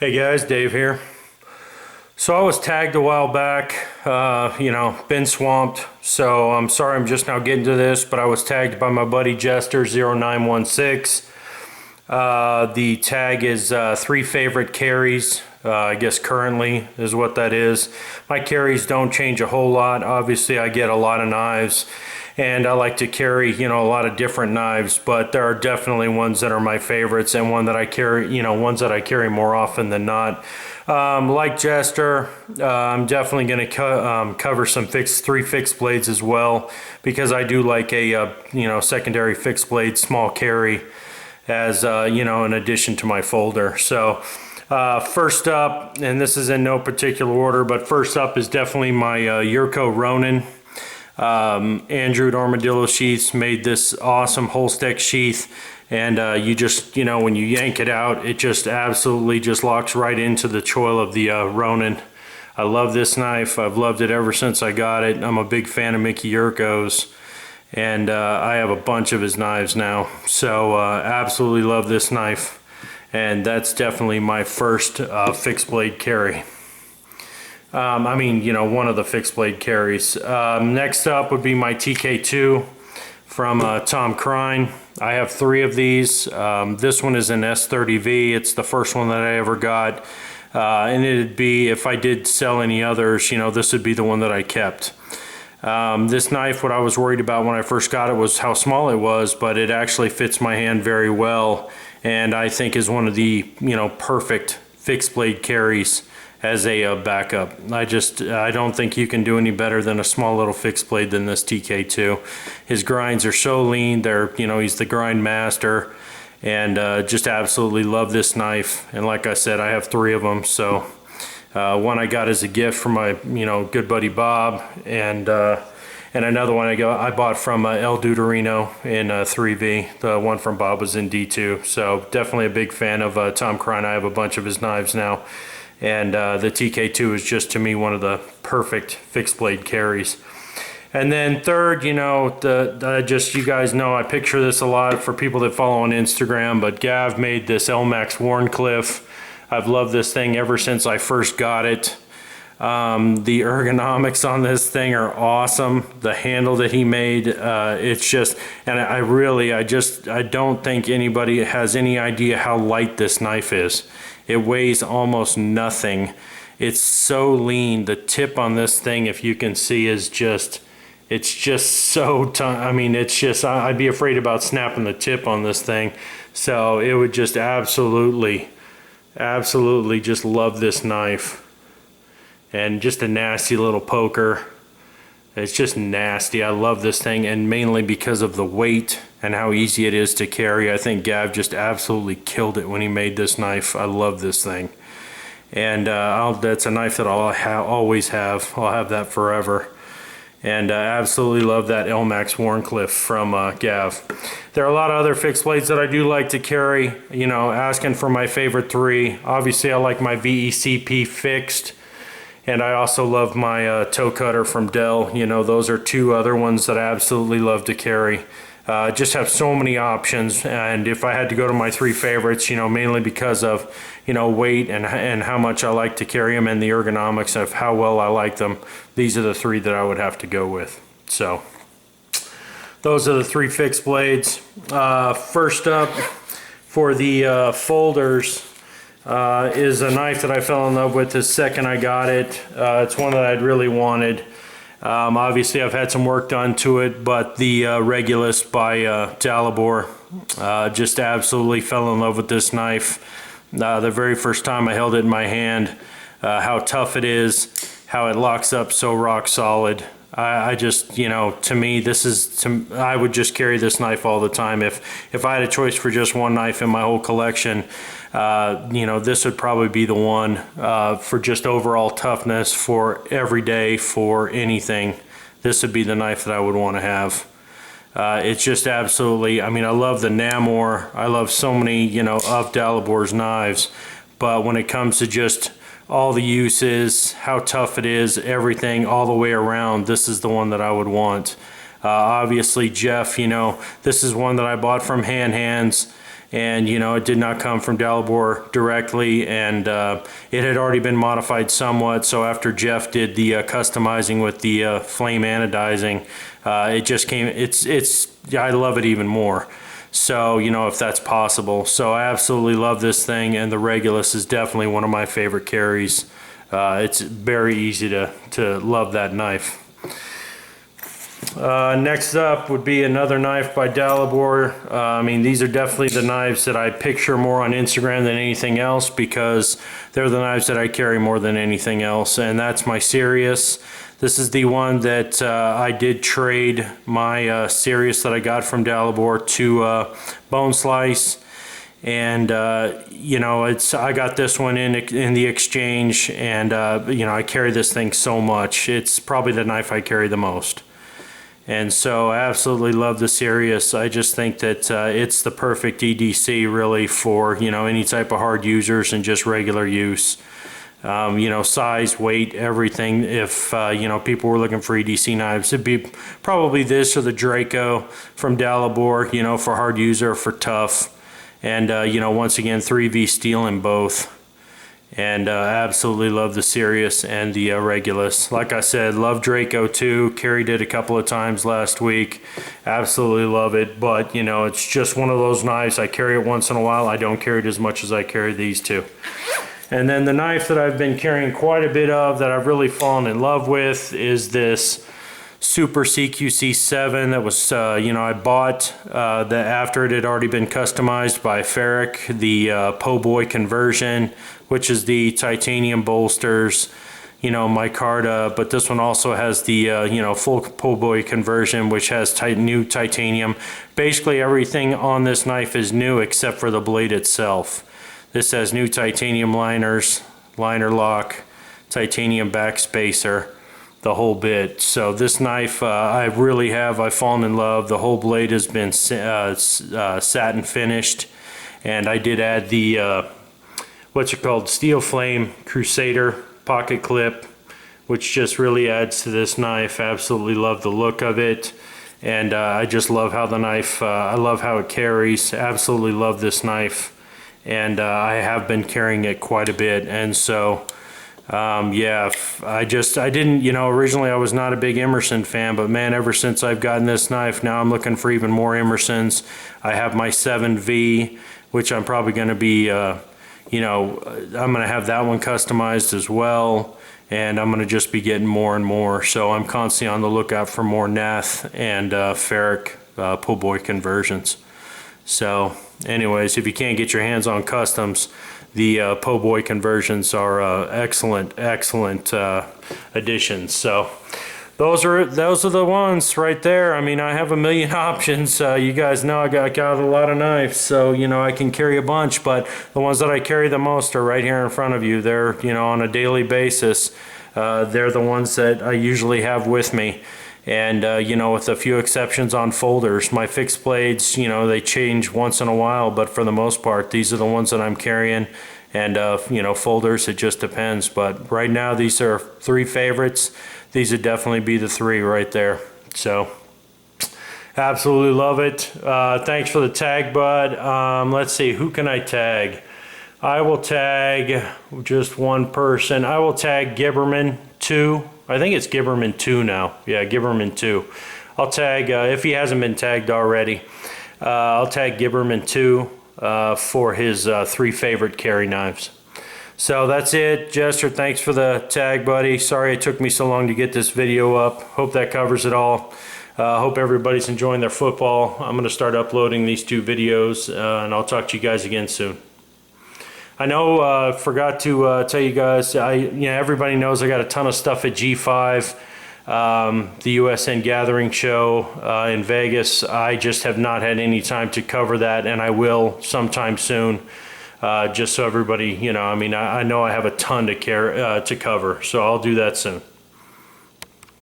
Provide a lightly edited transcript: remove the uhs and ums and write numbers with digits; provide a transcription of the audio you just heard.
Hey guys, Dave here. So I was tagged a while back, been swamped. So I'm sorry I'm just now getting to this, but I was tagged by my buddy Jester0916. The tag is three favorite carries. I guess currently is what that is. My carries don't change a whole lot. Obviously I get a lot of knives and I like to carry, a lot of different knives, but there are definitely ones that are my favorites and ones that I carry more often than not. Like Jester, I'm definitely going to cover some three fixed blades as well, because I do like a secondary fixed blade small carry as in addition to my folder. So first up, and this is in no particular order, but first up is definitely my Yurko Ronin. Andrew Armadillo Sheaths made this awesome Holstech sheath, and you just, when you yank it out, it just absolutely just locks right into the choil of the Ronin. I love this knife. I've loved it ever since I got it. I'm a big fan of Mickey Yurko's, and I have a bunch of his knives now. So absolutely love this knife, and that's definitely my first fixed blade carry. One of the fixed blade carries. Next up would be my TK2 from Tom Krein. I have three of these. This one is an S30V. It's the first one that I ever got. And it'd be, if I did sell any others, this would be the one that I kept. This knife, what I was worried about when I first got it was how small it was, but it actually fits my hand very well, and I think is one of the, perfect fixed blade carries as a backup. I don't think you can do any better than a small little fixed blade than this TK2. His grinds are so lean. They're, he's the grind master, and just absolutely love this knife. And like I said, I have three of them. So one I got as a gift from my, good buddy Bob, and another one I bought from El Duderino in 3V. The one from Bob was in D2. So definitely a big fan of Tom Krein. I have a bunch of his knives now. And the TK2 is just, to me, one of the perfect fixed blade carries. And then third, you guys know I picture this a lot for people that follow on Instagram, but Gav made this Elmax Wharncliffe. I've loved this thing ever since I first got it. The ergonomics on this thing are awesome. The handle that he made, it's just, and I don't think anybody has any idea how light this knife is. It weighs almost nothing. It's so lean. The tip on this thing, if you can see, is just, it's just so I'd be afraid about snapping the tip on this thing. So it would just absolutely just love this knife. And just a nasty little poker. It's just nasty. I love this thing, and mainly because of the weight and how easy it is to carry. I think Gav just absolutely killed it when he made this knife. I love this thing. And that's a knife that I'll always have. I'll have that forever. And I absolutely love that Elmax Wharncliffe from Gav. There are a lot of other fixed blades that I do like to carry. Asking for my favorite three. Obviously I like my VECP fixed. And I also love my toe cutter from Dell. Those are two other ones that I absolutely love to carry. Just have so many options, and if I had to go to my three favorites, mainly because of, weight and how much I like to carry them, and the ergonomics of how well I like them, these are the three that I would have to go with. So those are the three fixed blades. First up for the folders, is a knife that I fell in love with the second I got it. It's one that I'd really wanted. Obviously I've had some work done to it, but the Regulus by Dalibor, just absolutely fell in love with this knife. The very first time I held it in my hand, how tough it is, how it locks up so rock solid. I just, to me, I would just carry this knife all the time. If I had a choice for just one knife in my whole collection, this would probably be the one for just overall toughness, for every day, for anything. This would be the knife that I would want to have. It's just absolutely, I love the Namor. I love so many, of Dalibor's knives. But when it comes to just all the uses, how tough it is, everything all the way around, this is the one that I would want. Obviously Jeff, this is one that I bought from Hand Hands, and you know, it did not come from Dalibor directly, and it had already been modified somewhat. So after Jeff did the customizing with the flame anodizing, it just came, I love it even more. So, you know, if that's possible. So I absolutely love this thing, and the Regulus is definitely one of my favorite carries. It's very easy to love that knife. Next up would be another knife by Dalibor. I mean, these are definitely the knives that I picture more on Instagram than anything else, because they're the knives that I carry more than anything else, and that's my Sirius. This is the one that I did trade my Sirius that I got from Dalibor to Bone Slice, and you know, I got this one in the exchange, and you know, I carry this thing so much. It's probably the knife I carry the most. And so I absolutely love the Sirius. I just think that it's the perfect EDC really for, you know, any type of hard users and just regular use. You know, size, weight, everything. If, you know, people were looking for EDC knives, it'd be probably this or the Draco from Dalibor, you know, for hard user, for tough. And, you know, once again, 3V steel in both. And absolutely love the Sirius and the Regulus. Like I said, love Draco too. Carried it a couple of times last week. Absolutely love it. But, you know, it's just one of those knives. I carry it once in a while. I don't carry it as much as I carry these two. And then the knife that I've been carrying quite a bit of, that I've really fallen in love with, is this Super CQC7 that was, you know, I bought that after it had already been customized by Ferric, the Po' Boy conversion, which is the titanium bolsters, you know, micarta, but this one also has the, you know, full Po' Boy conversion, which has new titanium. Basically everything on this knife is new except for the blade itself. This has new titanium liners, liner lock, titanium backspacer, the whole bit. So this knife, I've fallen in love. The whole blade has been satin finished, and I did add the Steel Flame Crusader pocket clip, which just really adds to this knife. Absolutely love the look of it, and I just love how the knife, I love how it carries. Absolutely love this knife, and I have been carrying it quite a bit. And so yeah, I didn't, you know, originally I was not a big Emerson fan, but man, ever since I've gotten this knife, now I'm looking for even more Emersons. I have my 7V, which I'm probably going to be, you know, I'm going to have that one customized as well, and I'm going to just be getting more and more. So I'm constantly on the lookout for more Nath and Ferric Po' Boy conversions. So anyways, if you can't get your hands on customs, the Po' Boy conversions are excellent additions. So those are the ones right there. I mean, I have a million options. You guys know I got a lot of knives, so you know I can carry a bunch. But the ones that I carry the most are right here in front of you. They're, you know, on a daily basis. They're the ones that I usually have with me. And you know, with a few exceptions on folders, my fixed blades, you know, they change once in a while, but for the most part, these are the ones that I'm carrying. And you know, folders, it just depends. But right now, these are 3 favorites. These would definitely be the 3 right there. So absolutely love it. Thanks for the tag, bud. Let's see, who can I tag? I will tag just one person. I will tag Gibberman 2. I think it's Gibberman 2 now. Yeah, Gibberman 2. I'll tag, if he hasn't been tagged already, I'll tag Gibberman 2 for his 3 favorite carry knives. So that's it. Jester, thanks for the tag, buddy. Sorry it took me so long to get this video up. Hope that covers it all. Hope everybody's enjoying their football. I'm going to start uploading these 2 videos, and I'll talk to you guys again soon. I know, forgot to tell you guys, you know, everybody knows I got a ton of stuff at G5, the USN Gathering Show in Vegas. I just have not had any time to cover that, and I will sometime soon, just so everybody, you know, I mean, I know I have a ton to cover, so I'll do that soon.